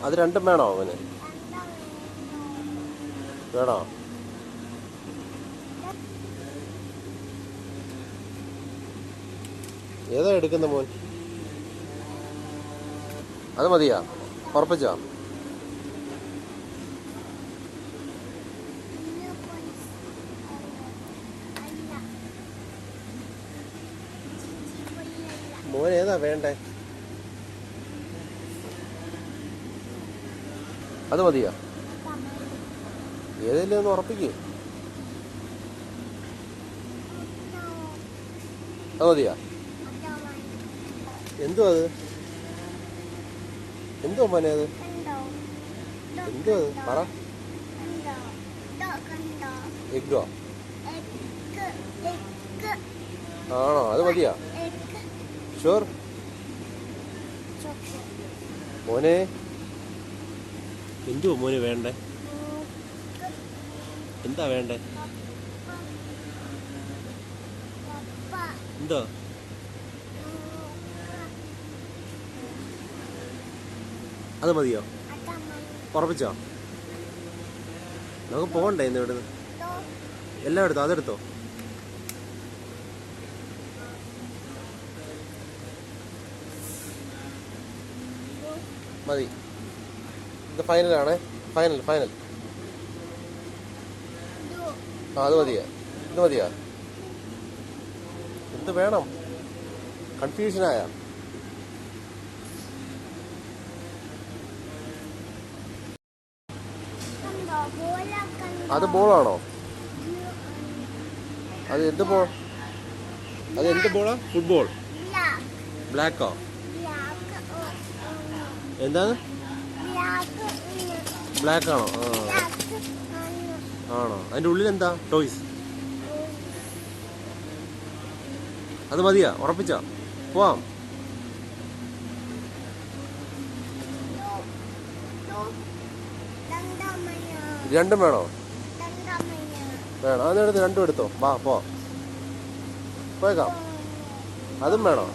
അത് രണ്ടും വേണോ അവന്? വേണോ? ഏതാ എടുക്കുന്ന മോൻ? അത് മതിയാ? ഉറപ്പിച്ചോ? മോൻ ഏതാ വേണ്ടേ? അത് മതിയാ? ഏതെങ്കിലും ഒന്ന് ഉറപ്പിക്കേ. അത് മതിയാ? എന്തോ അത്? എന്തോ മോനെ അത്? എന്തോ അത് പറ. എഗ്ഗോ? ആണോ? അത് മതിയാ? ഷുവർ? മോനെ എന്തുവാ മോന് വേണ്ടേ? എന്താ വേണ്ടേ? എന്തോ? അത് മതിയോ? ഉറപ്പിച്ചോ? നമുക്ക് പോകണ്ടേ ഇന്ന് ഇവിടുന്ന്? എല്ലാം എടുത്തോ? അതെടുത്തോ? മതി. ഇത് ഫൈനലാണേ. Final final. ആ അത് മതിയാ? ഇത് മതിയാ? എന്ത് വേണം? കൺഫ്യൂഷനായ? അത് ബോളാണോ? അത് എന്ത് ബോൾ? അത് എന്ത് ബോളാ? ഫുട്ബോൾ? ബ്ലാക്കോ? എന്താണ്? ബ്ലാക്ക് ആണോ? ആണോ? അതിൻ്റെ ഉള്ളിൽ എന്താ? ടോയ്സ്? അത് മതിയാ? ഉറപ്പിച്ചോ? പോവാം. രണ്ടും വേണോ? വേണം. അതെടുത്ത് രണ്ടും എടുത്തോ. വാ പോവാം. പോയേക്കാം. അതും വേണോ?